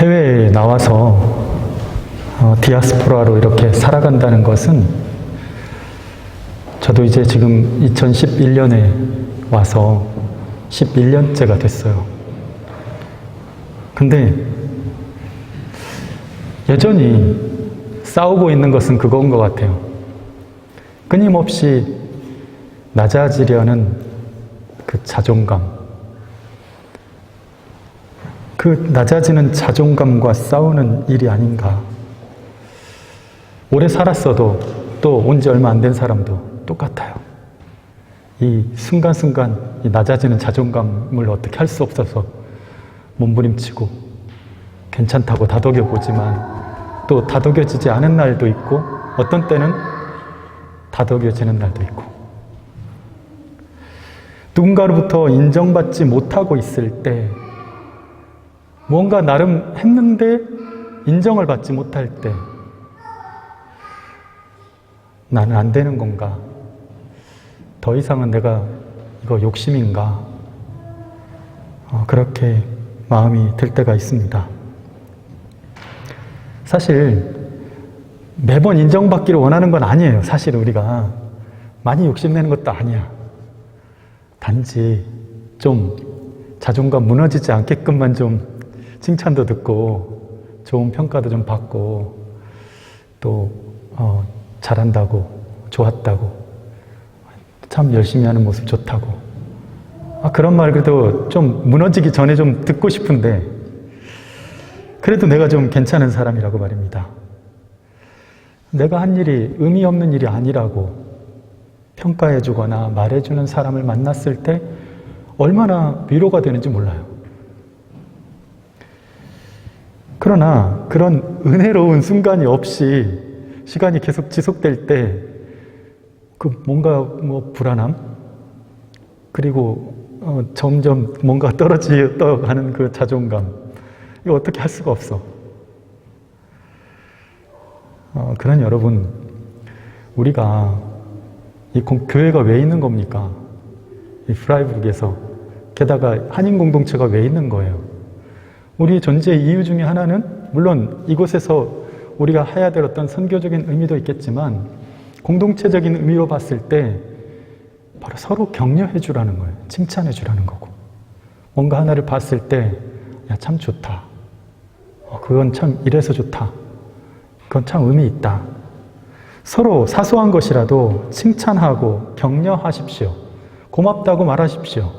해외에 나와서 디아스포라로 이렇게 살아간다는 것은 저도 이제 지금 2011년에 와서 11년째가 됐어요. 근데 여전히 싸우고 있는 것은 그건 것 같아요. 끊임없이 낮아지려는 그 자존감. 그 낮아지는 자존감과 싸우는 일이 아닌가. 오래 살았어도 또 온 지 얼마 안 된 사람도 똑같아요. 이 순간순간 이 낮아지는 자존감을 어떻게 할 수 없어서 몸부림치고 괜찮다고 다독여 보지만 또 다독여지지 않은 날도 있고 어떤 때는 다독여지는 날도 있고 누군가로부터 인정받지 못하고 있을 때 뭔가 나름 했는데 인정을 받지 못할 때 나는 안 되는 건가? 더 이상은 내가 이거 욕심인가? 그렇게 마음이 들 때가 있습니다. 사실 매번 인정받기를 원하는 건 아니에요. 사실 우리가 많이 욕심내는 것도 아니야. 단지 좀 자존감 무너지지 않게끔만 좀 칭찬도 듣고 좋은 평가도 좀 받고 또 잘한다고 좋았다고 참 열심히 하는 모습 좋다고 그런 말 그래도 좀 무너지기 전에 좀 듣고 싶은데 그래도 내가 좀 괜찮은 사람이라고 말입니다. 내가 한 일이 의미 없는 일이 아니라고 평가해주거나 말해주는 사람을 만났을 때 얼마나 위로가 되는지 몰라요. 그러나 그런 은혜로운 순간이 없이 시간이 계속 지속될 때 그 뭔가 불안함 그리고 점점 뭔가 떨어져가는 그 자존감 이거 어떻게 할 수가 없어. 그런 여러분 우리가 이 교회가 왜 있는 겁니까? 이 프라이부르크에서 게다가 한인 공동체가 왜 있는 거예요? 우리의 존재의 이유 중에 하나는 물론 이곳에서 우리가 해야 될 어떤 선교적인 의미도 있겠지만 공동체적인 의미로 봤을 때 바로 서로 격려해 주라는 거예요. 칭찬해 주라는 거고 뭔가 하나를 봤을 때 야, 참 좋다. 그건 참 이래서 좋다. 그건 참 의미 있다. 서로 사소한 것이라도 칭찬하고 격려하십시오. 고맙다고 말하십시오.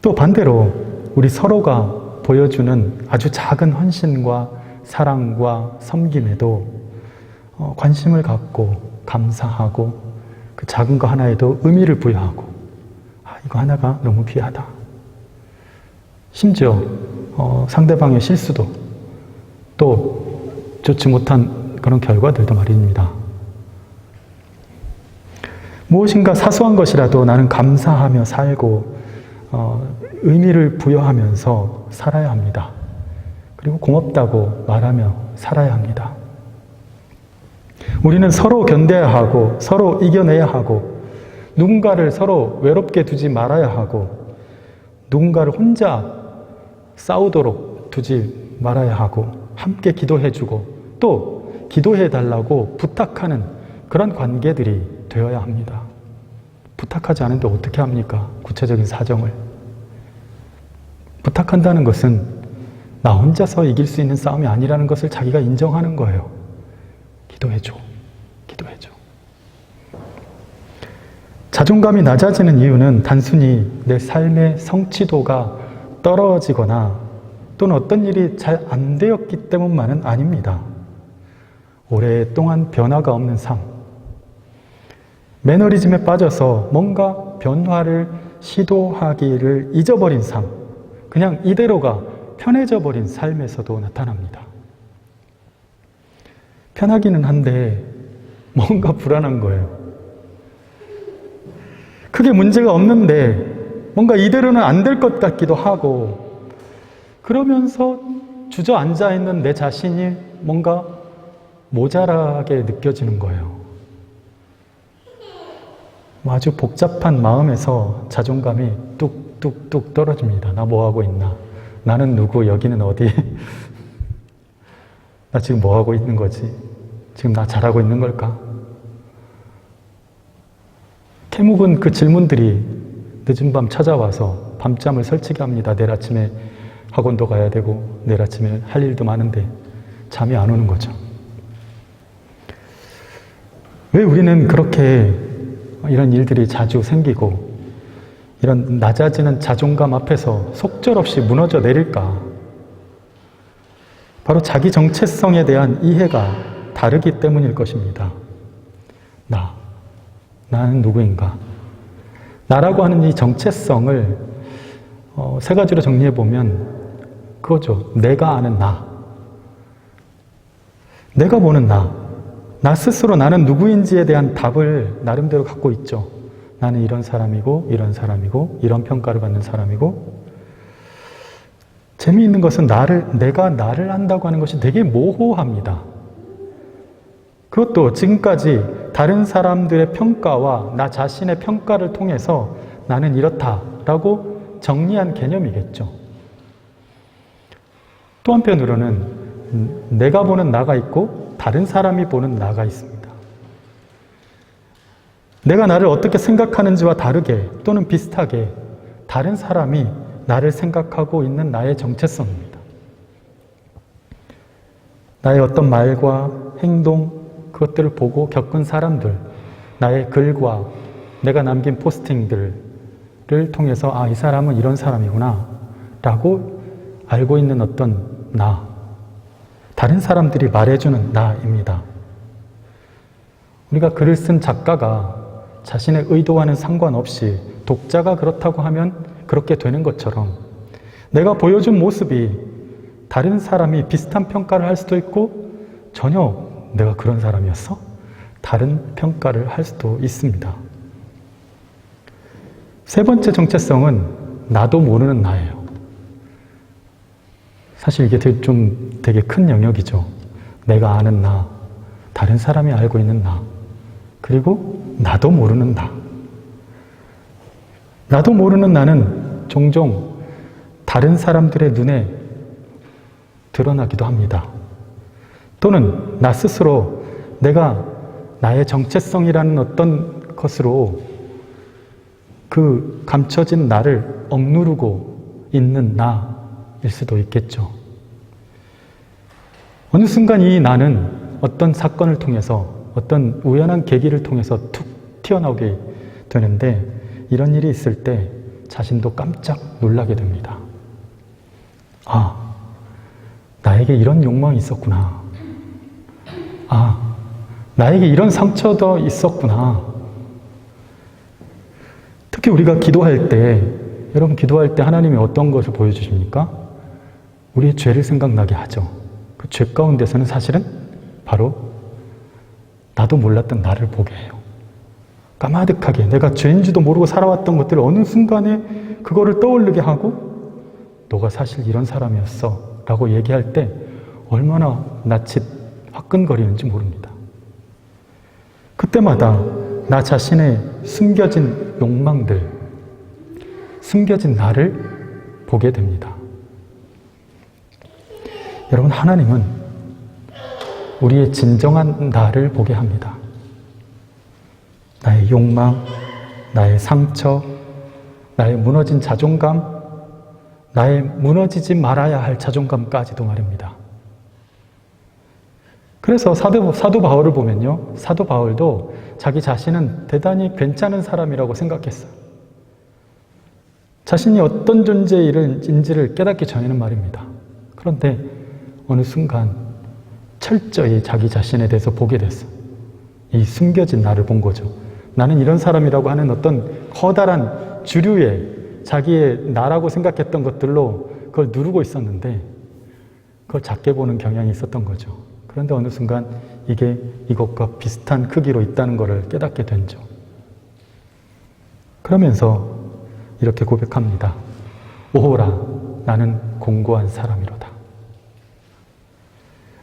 또 반대로 우리 서로가 보여주는 아주 작은 헌신과 사랑과 섬김에도 관심을 갖고 감사하고 그 작은 거 하나에도 의미를 부여하고 이거 하나가 너무 귀하다. 심지어 상대방의 실수도 또 좋지 못한 그런 결과들도 말입니다. 무엇인가 사소한 것이라도 나는 감사하며 살고 의미를 부여하면서 살아야 합니다. 그리고 고맙다고 말하며 살아야 합니다. 우리는 서로 견뎌야 하고 서로 이겨내야 하고 누군가를 서로 외롭게 두지 말아야 하고 누군가를 혼자 싸우도록 두지 말아야 하고 함께 기도해주고 또 기도해달라고 부탁하는 그런 관계들이 되어야 합니다. 부탁하지 않은데 어떻게 합니까? 구체적인 사정을. 부탁한다는 것은 나 혼자서 이길 수 있는 싸움이 아니라는 것을 자기가 인정하는 거예요. 기도해줘. 기도해줘. 자존감이 낮아지는 이유는 단순히 내 삶의 성취도가 떨어지거나 또는 어떤 일이 잘 안 되었기 때문만은 아닙니다. 오랫동안 변화가 없는 삶. 매너리즘에 빠져서 뭔가 변화를 시도하기를 잊어버린 삶. 그냥 이대로가 편해져 버린 삶에서도 나타납니다. 편하기는 한데 뭔가 불안한 거예요. 크게 문제가 없는데 뭔가 이대로는 안 될 것 같기도 하고 그러면서 주저앉아 있는 내 자신이 뭔가 모자라게 느껴지는 거예요. 아주 복잡한 마음에서 자존감이 뚝 뚝뚝뚝 떨어집니다. 나 뭐하고 있나? 나는 누구? 여기는 어디? 나 지금 뭐하고 있는 거지? 지금 나 잘하고 있는 걸까? 캐묵은 그 질문들이 늦은 밤 찾아와서 밤잠을 설치게 합니다. 내일 아침에 학원도 가야 되고 내일 아침에 할 일도 많은데 잠이 안 오는 거죠. 왜 우리는 그렇게 이런 일들이 자주 생기고 이런 낮아지는 자존감 앞에서 속절없이 무너져 내릴까? 바로 자기 정체성에 대한 이해가 다르기 때문일 것입니다. 나는 누구인가? 나라고 하는 이 정체성을 세 가지로 정리해 보면 그거죠. 내가 아는 나. 내가 보는 나 스스로 나는 누구인지에 대한 답을 나름대로 갖고 있죠. 나는 이런 사람이고 이런 평가를 받는 사람이고. 재미있는 것은 내가 나를 안다고 하는 것이 되게 모호합니다. 그것도 지금까지 다른 사람들의 평가와 나 자신의 평가를 통해서 나는 이렇다라고 정리한 개념이겠죠. 또 한편으로는 내가 보는 나가 있고 다른 사람이 보는 나가 있습니다. 내가 나를 어떻게 생각하는지와 다르게 또는 비슷하게 다른 사람이 나를 생각하고 있는 나의 정체성입니다. 나의 어떤 말과 행동, 그것들을 보고 겪은 사람들, 나의 글과 내가 남긴 포스팅들을 통해서 이 사람은 이런 사람이구나 라고 알고 있는 어떤 나, 다른 사람들이 말해주는 나입니다. 우리가 글을 쓴 작가가 자신의 의도와는 상관없이 독자가 그렇다고 하면 그렇게 되는 것처럼 내가 보여준 모습이 다른 사람이 비슷한 평가를 할 수도 있고 전혀 내가 그런 사람이었어? 다른 평가를 할 수도 있습니다. 세 번째 정체성은 나도 모르는 나예요. 사실 이게 되게 큰 영역이죠. 내가 아는 나, 다른 사람이 알고 있는 나, 그리고 나도 모르는 나. 나도 모르는 나는 종종 다른 사람들의 눈에 드러나기도 합니다. 또는 나 스스로 내가 나의 정체성이라는 어떤 것으로 그 감춰진 나를 억누르고 있는 나일 수도 있겠죠. 어느 순간 이 나는 어떤 사건을 통해서 어떤 우연한 계기를 통해서 툭 튀어나오게 되는데 이런 일이 있을 때 자신도 깜짝 놀라게 됩니다. 나에게 이런 욕망이 있었구나. 나에게 이런 상처도 있었구나. 특히 우리가 기도할 때, 여러분 기도할 때 하나님이 어떤 것을 보여주십니까? 우리의 죄를 생각나게 하죠. 그 죄 가운데서는 사실은 바로 나도 몰랐던 나를 보게 해요. 까마득하게 내가 죄인지도 모르고 살아왔던 것들을 어느 순간에 그거를 떠오르게 하고 너가 사실 이런 사람이었어 라고 얘기할 때 얼마나 낯이 화끈거리는지 모릅니다. 그때마다 나 자신의 숨겨진 욕망들, 숨겨진 나를 보게 됩니다. 여러분, 하나님은 우리의 진정한 나를 보게 합니다. 나의 욕망, 나의 상처, 나의 무너진 자존감, 나의 무너지지 말아야 할 자존감까지도 말입니다. 그래서 사도 바울을 보면요, 사도 바울도 자기 자신은 대단히 괜찮은 사람이라고 생각했어요. 자신이 어떤 존재인지를 깨닫기 전에는 말입니다. 그런데 어느 순간 철저히 자기 자신에 대해서 보게 됐어요. 이 숨겨진 나를 본 거죠. 나는 이런 사람이라고 하는 어떤 커다란 주류의 자기의 나라고 생각했던 것들로 그걸 누르고 있었는데 그걸 작게 보는 경향이 있었던 거죠. 그런데 어느 순간 이게 이것과 비슷한 크기로 있다는 것을 깨닫게 된죠. 그러면서 이렇게 고백합니다. 오호라, 나는 공고한 사람이로다.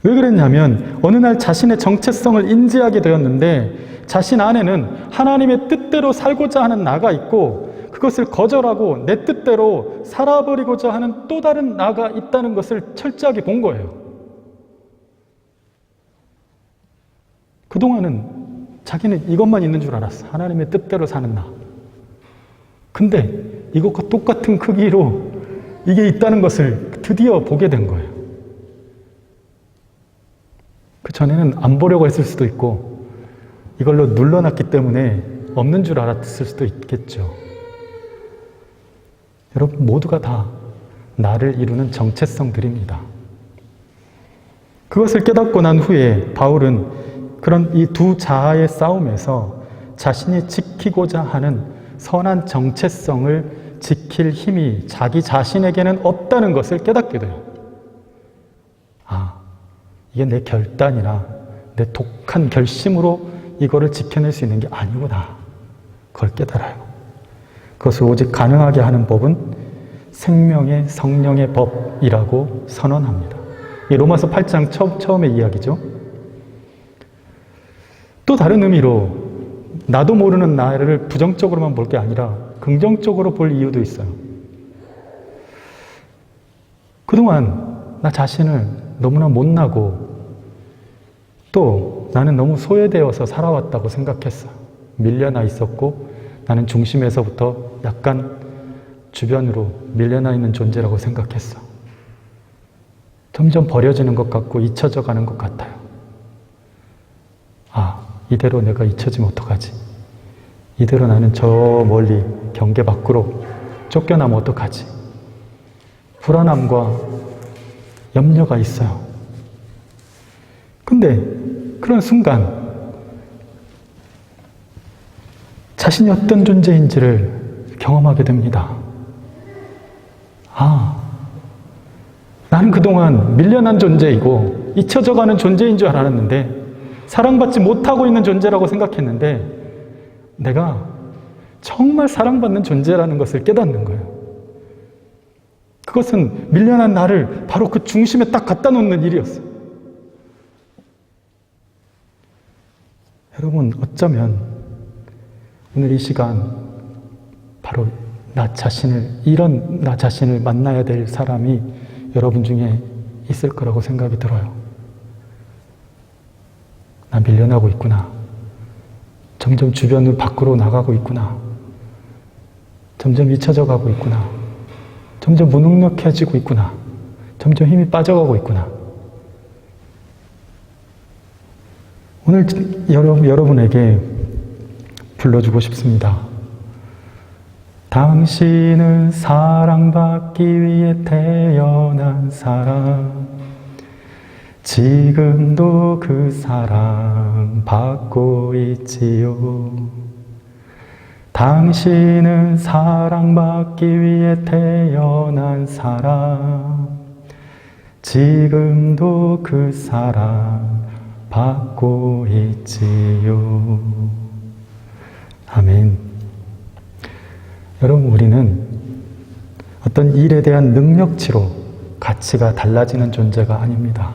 왜 그랬냐면 어느 날 자신의 정체성을 인지하게 되었는데 자신 안에는 하나님의 뜻대로 살고자 하는 나가 있고 그 그것을 거절하고 내 뜻대로 살아버리고자 하는 또 다른 나가 있다는 것을 철저하게 본 거예요. 그동안은 자기는 이것만 있는 줄 알았어. 하나님의 뜻대로 사는 나. 근데 이것과 똑같은 크기로 이게 있다는 것을 드디어 보게 된 거예요. 그 전에는 안 보려고 했을 수도 있고 이걸로 눌러놨기 때문에 없는 줄 알았을 수도 있겠죠. 여러분 모두가 다 나를 이루는 정체성들입니다. 그것을 깨닫고 난 후에 바울은 그런 이 두 자아의 싸움에서 자신이 지키고자 하는 선한 정체성을 지킬 힘이 자기 자신에게는 없다는 것을 깨닫게 돼요. 아, 이게 내 결단이나 내 독한 결심으로 이거를 지켜낼 수 있는 게 아니구나. 그걸 깨달아요. 그것을 오직 가능하게 하는 법은 생명의 성령의 법이라고 선언합니다. 이 로마서 8장 처음의 이야기죠. 또 다른 의미로 나도 모르는 나를 부정적으로만 볼 게 아니라 긍정적으로 볼 이유도 있어요. 그동안 나 자신을 너무나 못나고 또 나는 너무 소외되어서 살아왔다고 생각했어요. 밀려나 있었고 나는 중심에서부터 약간 주변으로 밀려나 있는 존재라고 생각했어. 점점 버려지는 것 같고 잊혀져 가는 것 같아요. 아, 이대로 내가 잊혀지면 어떡하지? 이대로 나는 저 멀리 경계 밖으로 쫓겨나면 어떡하지? 불안함과 염려가 있어요. 근데 그런 순간 자신이 어떤 존재인지를 경험하게 됩니다. 아, 나는 그동안 밀려난 존재이고 잊혀져가는 존재인 줄 알았는데 사랑받지 못하고 있는 존재라고 생각했는데 내가 정말 사랑받는 존재라는 것을 깨닫는 거예요. 그것은 밀려난 나를 바로 그 중심에 딱 갖다 놓는 일이었어요. 여러분, 어쩌면 오늘 이 시간 바로 이런 나 자신을 만나야 될 사람이 여러분 중에 있을 거라고 생각이 들어요. 나 밀려나고 있구나. 점점 주변을 밖으로 나가고 있구나. 점점 잊혀져 가고 있구나. 점점 무능력해지고 있구나. 점점 힘이 빠져가고 있구나. 오늘 여러분에게 불러주고 싶습니다. 당신은 사랑받기 위해 태어난 사람, 지금도 그 사랑 받고 있지요. 당신은 사랑받기 위해 태어난 사람, 지금도 그 사랑 받고 있지요. 아멘. 여러분, 우리는 어떤 일에 대한 능력치로 가치가 달라지는 존재가 아닙니다.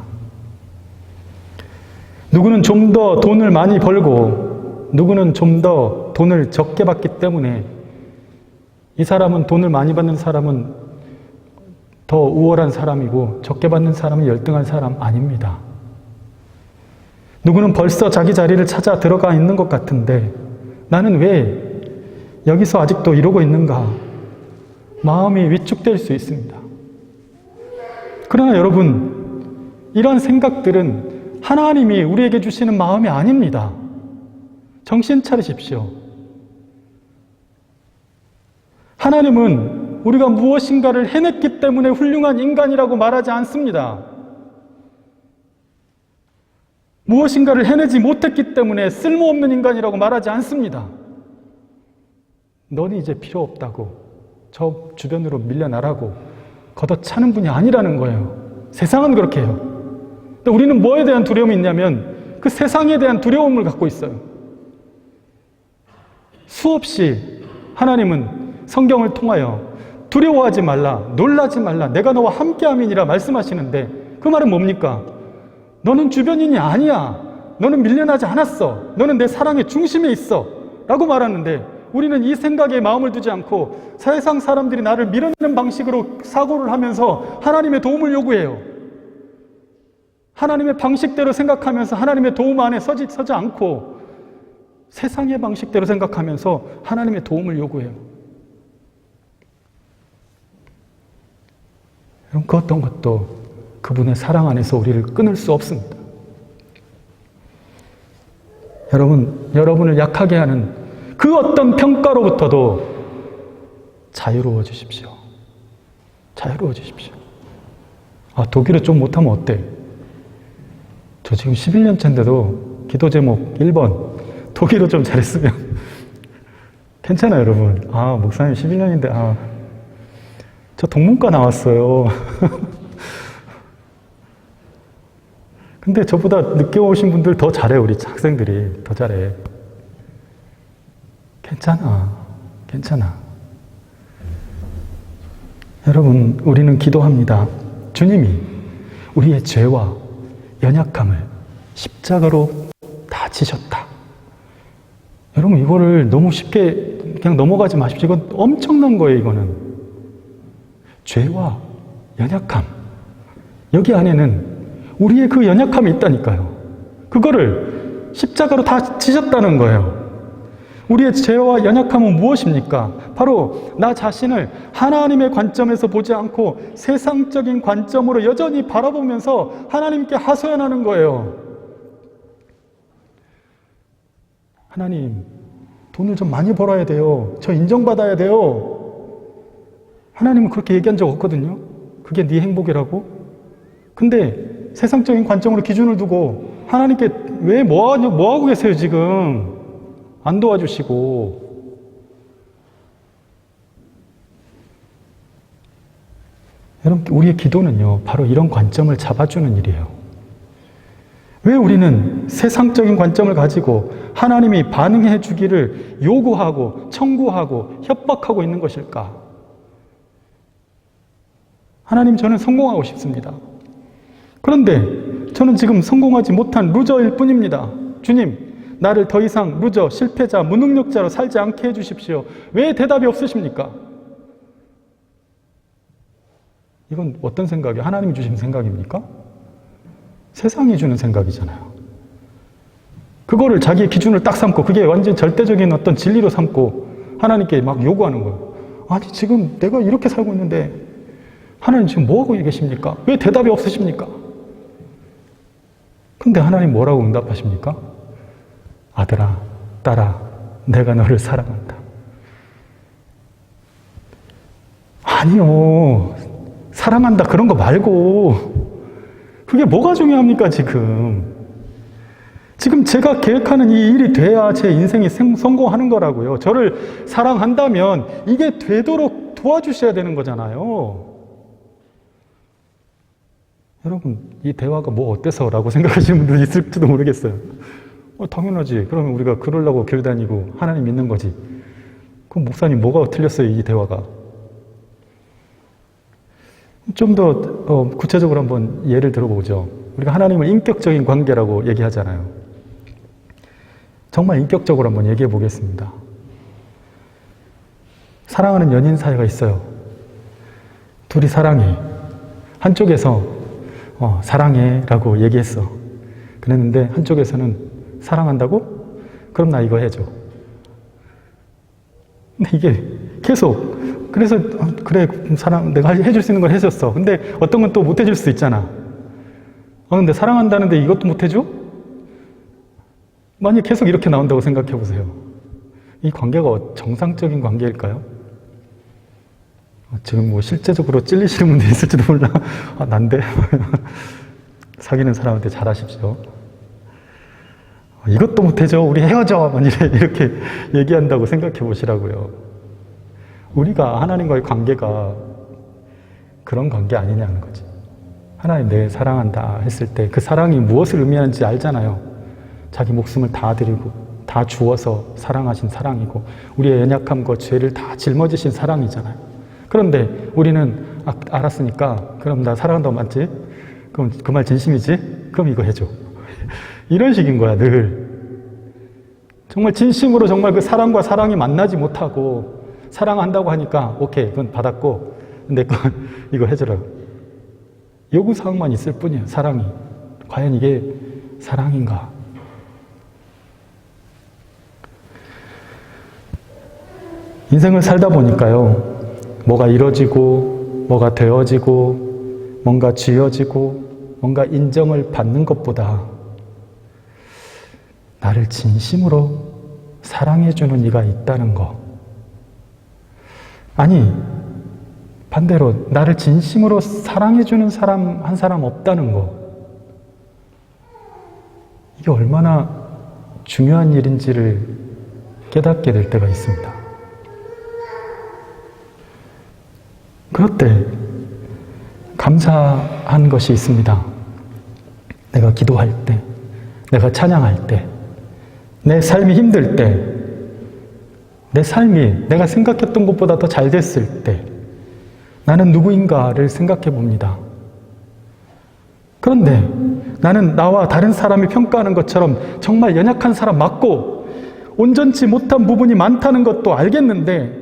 누구는 좀 더 돈을 많이 벌고 누구는 좀 더 돈을 적게 받기 때문에 이 사람은 돈을 많이 받는 사람은 더 우월한 사람이고 적게 받는 사람은 열등한 사람 아닙니다. 누구는 벌써 자기 자리를 찾아 들어가 있는 것 같은데 나는 왜 여기서 아직도 이러고 있는가? 마음이 위축될 수 있습니다. 그러나 여러분, 이런 생각들은 하나님이 우리에게 주시는 마음이 아닙니다. 정신 차리십시오. 하나님은 우리가 무엇인가를 해냈기 때문에 훌륭한 인간이라고 말하지 않습니다. 무엇인가를 해내지 못했기 때문에 쓸모없는 인간이라고 말하지 않습니다. 너는 이제 필요 없다고, 저 주변으로 밀려나라고 걷어차는 분이 아니라는 거예요. 세상은 그렇게 해요. 근데 우리는 뭐에 대한 두려움이 있냐면 그 세상에 대한 두려움을 갖고 있어요. 수없이 하나님은 성경을 통하여 두려워하지 말라, 놀라지 말라, 내가 너와 함께함이니라 말씀하시는데 그 말은 뭡니까? 너는 주변인이 아니야. 너는 밀려나지 않았어. 너는 내 사랑의 중심에 있어. 라고 말하는데 우리는 이 생각에 마음을 두지 않고 세상 사람들이 나를 밀어내는 방식으로 사고를 하면서 하나님의 도움을 요구해요. 하나님의 방식대로 생각하면서 하나님의 도움 안에 서지 않고 세상의 방식대로 생각하면서 하나님의 도움을 요구해요. 여러분, 그 어떤 것도 그분의 사랑 안에서 우리를 끊을 수 없습니다. 여러분을 약하게 하는 그 어떤 평가로부터도 자유로워 주십시오. 자유로워 주십시오. 아, 독일어 좀 못하면 어때? 저 지금 11년 차인데도 기도 제목 1번 독일어 좀 잘했으면 괜찮아요, 여러분. 아, 목사님 11년인데 저 동문과 나왔어요. 근데 저보다 늦게 오신 분들 더 잘해. 우리 학생들이 더 잘해. 괜찮아. 여러분, 우리는 기도합니다. 주님이 우리의 죄와 연약함을 십자가로 다 지셨다. 여러분, 이거를 너무 쉽게 그냥 넘어가지 마십시오. 이건 엄청난 거예요, 이거는. 죄와 연약함. 여기 안에는 우리의 그 연약함이 있다니까요. 그거를 십자가로 다 지셨다는 거예요. 우리의 죄와 연약함은 무엇입니까? 바로 나 자신을 하나님의 관점에서 보지 않고 세상적인 관점으로 여전히 바라보면서 하나님께 하소연하는 거예요. 하나님, 돈을 좀 많이 벌어야 돼요. 저 인정받아야 돼요. 하나님은 그렇게 얘기한 적 없거든요. 그게 네 행복이라고? 근데 세상적인 관점으로 기준을 두고 하나님께 왜 뭐하고 계세요, 지금? 안 도와주시고. 여러분, 우리의 기도는요, 바로 이런 관점을 잡아주는 일이에요. 왜 우리는 세상적인 관점을 가지고 하나님이 반응해 주기를 요구하고 청구하고 협박하고 있는 것일까? 하나님, 저는 성공하고 싶습니다. 그런데 저는 지금 성공하지 못한 루저일 뿐입니다. 주님, 나를 더 이상 루저, 실패자, 무능력자로 살지 않게 해주십시오. 왜 대답이 없으십니까? 이건 어떤 생각이에요? 하나님이 주신 생각입니까? 세상이 주는 생각이잖아요. 그거를 자기의 기준을 딱 삼고 그게 완전 절대적인 어떤 진리로 삼고 하나님께 막 요구하는 거예요. 아니, 지금 내가 이렇게 살고 있는데 하나님 지금 뭐하고 계십니까? 왜 대답이 없으십니까? 근데 하나님 뭐라고 응답하십니까? 아들아, 딸아, 내가 너를 사랑한다. 아니요. 사랑한다 그런 거 말고 그게 뭐가 중요합니까, 지금? 지금 제가 계획하는 이 일이 돼야 제 인생이 성공하는 거라고요. 저를 사랑한다면 이게 되도록 도와주셔야 되는 거잖아요. 여러분, 이 대화가 뭐 어때서? 라고 생각하시는 분들 있을지도 모르겠어요. 당연하지. 그러면 우리가 그러려고 교회 다니고 하나님 믿는 거지. 그럼 목사님 뭐가 틀렸어요, 이 대화가? 좀 더 구체적으로 한번 예를 들어보죠. 우리가 하나님을 인격적인 관계라고 얘기하잖아요. 정말 인격적으로 한번 얘기해 보겠습니다. 사랑하는 연인 사이가 있어요. 둘이 사랑해. 한쪽에서 사랑해 라고 얘기했어. 그랬는데 한쪽에서는 사랑한다고? 그럼 나 이거 해줘. 근데 이게 계속 그래서 그래, 사랑 내가 해줄 수 있는 걸 해줬어. 근데 어떤 건 또 못 해줄 수 있잖아. 근데 사랑한다는데 이것도 못 해줘? 만약 계속 이렇게 나온다고 생각해 보세요. 이 관계가 정상적인 관계일까요? 지금 뭐 실제적으로 찔리시는 분도 있을지도 몰라. 난데? 사귀는 사람한테 잘하십시오. 이것도 못해줘. 우리 헤어져. 이렇게 얘기한다고 생각해 보시라고요. 우리가 하나님과의 관계가 그런 관계 아니냐는 거지. 하나님 내 사랑한다 했을 때 그 사랑이 무엇을 의미하는지 알잖아요. 자기 목숨을 다 드리고 다 주어서 사랑하신 사랑이고 우리의 연약함과 죄를 다 짊어지신 사랑이잖아요. 그런데 우리는 알았으니까 그럼 나 사랑한다고 맞지? 그럼 그 말 진심이지? 그럼 이거 해줘. 이런 식인 거야, 늘. 정말 진심으로 정말 그 사랑과 사랑이 만나지 못하고 사랑한다고 하니까 오케이, 그건 받았고 내 거 이거 해줘라. 요구사항만 있을 뿐이에요. 사랑이. 과연 이게 사랑인가? 인생을 살다 보니까요, 뭐가 이루어지고 뭐가 되어지고 뭔가 쥐어지고 뭔가 인정을 받는 것보다 나를 진심으로 사랑해주는 이가 있다는 거, 아니 반대로 나를 진심으로 사랑해주는 사람 한 사람 없다는 거, 이게 얼마나 중요한 일인지를 깨닫게 될 때가 있습니다. 그럴 때 감사한 것이 있습니다. 내가 기도할 때, 내가 찬양할 때, 내 삶이 힘들 때, 내 삶이 내가 생각했던 것보다 더 잘 됐을 때 나는 누구인가를 생각해 봅니다. 그런데 나는 나와 다른 사람이 평가하는 것처럼 정말 연약한 사람 맞고 온전치 못한 부분이 많다는 것도 알겠는데,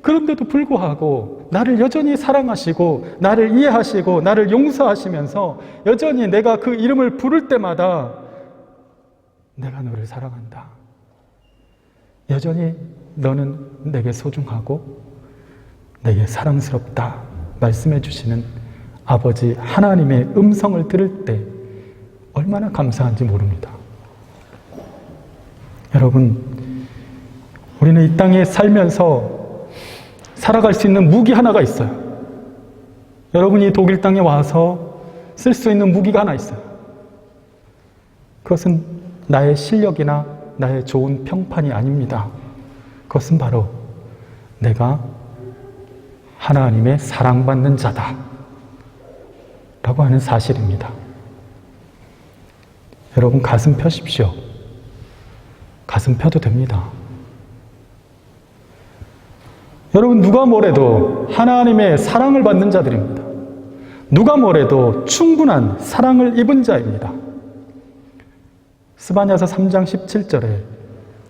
그런데도 불구하고 나를 여전히 사랑하시고 나를 이해하시고 나를 용서하시면서 여전히 내가 그 이름을 부를 때마다 내가 너를 사랑한다, 여전히 너는 내게 소중하고 내게 사랑스럽다 말씀해 주시는 아버지 하나님의 음성을 들을 때 얼마나 감사한지 모릅니다. 여러분, 우리는 이 땅에 살면서 살아갈 수 있는 무기 하나가 있어요. 여러분이 독일 땅에 와서 쓸 수 있는 무기가 하나 있어요. 그것은 나의 실력이나 나의 좋은 평판이 아닙니다. 그것은 바로 내가 하나님의 사랑받는 자다 라고 하는 사실입니다. 여러분, 가슴 펴십시오. 가슴 펴도 됩니다. 여러분, 누가 뭐래도 하나님의 사랑을 받는 자들입니다. 누가 뭐래도 충분한 사랑을 입은 자입니다. 스바냐서 3장 17절에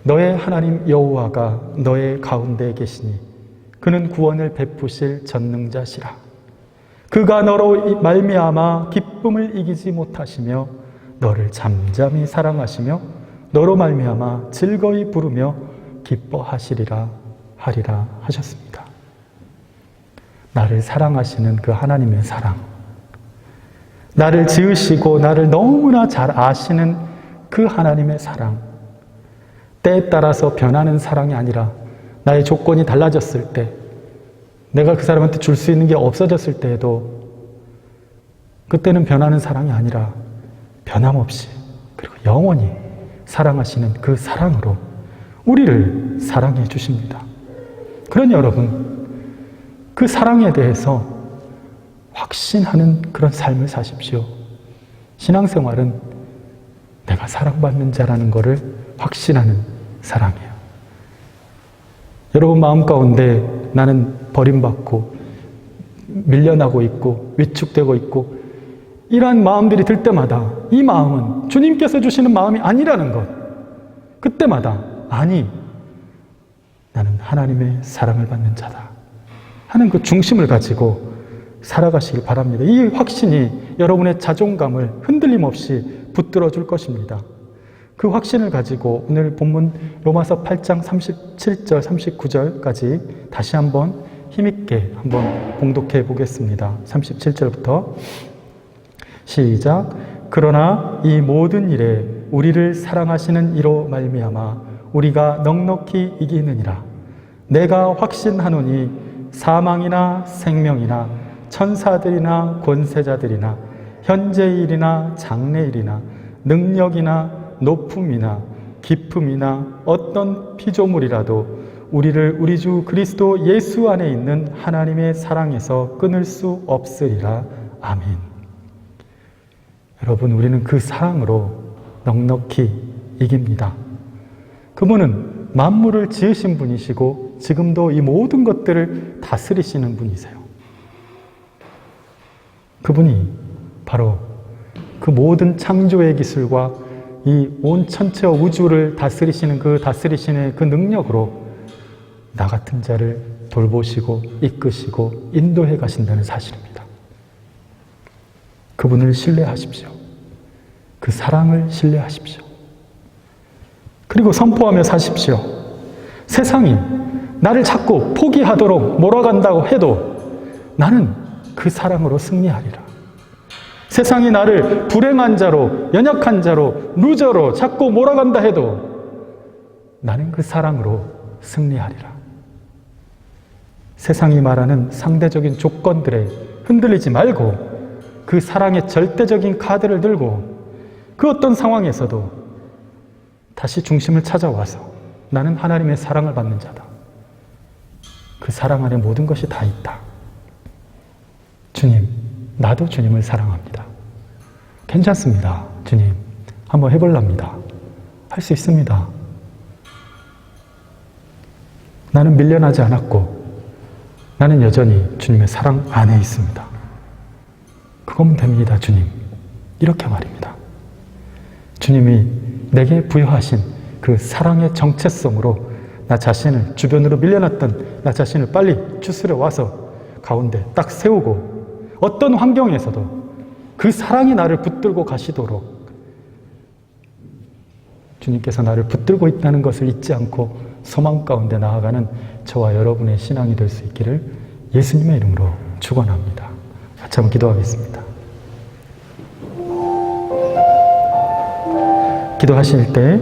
너의 하나님 여호와가 너의 가운데에 계시니 그는 구원을 베푸실 전능자시라. 그가 너로 말미암아 기쁨을 이기지 못하시며 너를 잠잠히 사랑하시며 너로 말미암아 즐거이 부르며 기뻐하시리라 하리라 하셨습니다. 나를 사랑하시는 그 하나님의 사랑, 나를 지으시고 나를 너무나 잘 아시는 그 하나님의 사랑, 때에 따라서 변하는 사랑이 아니라 나의 조건이 달라졌을 때, 내가 그 사람한테 줄 수 있는 게 없어졌을 때에도 그때는 변하는 사랑이 아니라 변함없이 그리고 영원히 사랑하시는 그 사랑으로 우리를 사랑해 주십니다. 그러니 여러분, 그 사랑에 대해서 확신하는 그런 삶을 사십시오. 신앙생활은 내가 사랑받는 자라는 것을 확신하는 사랑이에요. 여러분 마음 가운데 나는 버림받고 밀려나고 있고 위축되고 있고 이러한 마음들이 들 때마다 이 마음은 주님께서 주시는 마음이 아니라는 것, 그때마다 아니, 나는 하나님의 사랑을 받는 자다 하는 그 중심을 가지고 살아가시길 바랍니다. 이 확신이 여러분의 자존감을 흔들림 없이 붙들어 줄 것입니다. 그 확신을 가지고 오늘 본문 로마서 8장 37절 39절까지 다시 한번 힘있게 한번 봉독해 보겠습니다. 37절부터 시작. 그러나 이 모든 일에 우리를 사랑하시는 이로 말미암아 우리가 넉넉히 이기느니라. 내가 확신하노니 사망이나 생명이나 천사들이나 권세자들이나 현재일이나 장래일이나 능력이나 높음이나 깊음이나 어떤 피조물이라도 우리를 우리 주 그리스도 예수 안에 있는 하나님의 사랑에서 끊을 수 없으리라. 아멘. 여러분, 우리는 그 사랑으로 넉넉히 이깁니다. 그분은 만물을 지으신 분이시고 지금도 이 모든 것들을 다스리시는 분이세요. 그분이 바로 그 모든 창조의 기술과 이 온 천체와 우주를 다스리시는 그 다스리시는 그 능력으로 나 같은 자를 돌보시고 이끄시고 인도해 가신다는 사실입니다. 그분을 신뢰하십시오. 그 사랑을 신뢰하십시오. 그리고 선포하며 사십시오. 세상이 나를 자꾸 포기하도록 몰아간다고 해도 나는 그 사랑으로 승리하리라. 세상이 나를 불행한 자로, 연약한 자로, 루저로 자꾸 몰아간다 해도 나는 그 사랑으로 승리하리라. 세상이 말하는 상대적인 조건들에 흔들리지 말고 그 사랑의 절대적인 카드를 들고 그 어떤 상황에서도 다시 중심을 찾아와서 나는 하나님의 사랑을 받는 자다. 그 사랑 안에 모든 것이 다 있다. 주님, 나도 주님을 사랑합니다. 괜찮습니다. 주님, 한번 해볼랍니다. 할 수 있습니다. 나는 밀려나지 않았고 나는 여전히 주님의 사랑 안에 있습니다. 그거면 됩니다, 주님. 이렇게 말입니다. 주님이 내게 부여하신 그 사랑의 정체성으로 나 자신을, 주변으로 밀려났던 나 자신을 빨리 추스려 와서 가운데 딱 세우고 어떤 환경에서도 그 사랑이 나를 붙들고 가시도록 주님께서 나를 붙들고 있다는 것을 잊지 않고 소망 가운데 나아가는 저와 여러분의 신앙이 될 수 있기를 예수님의 이름으로 축원합니다. 같이 한번 기도하겠습니다. 기도하실 때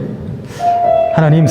하나님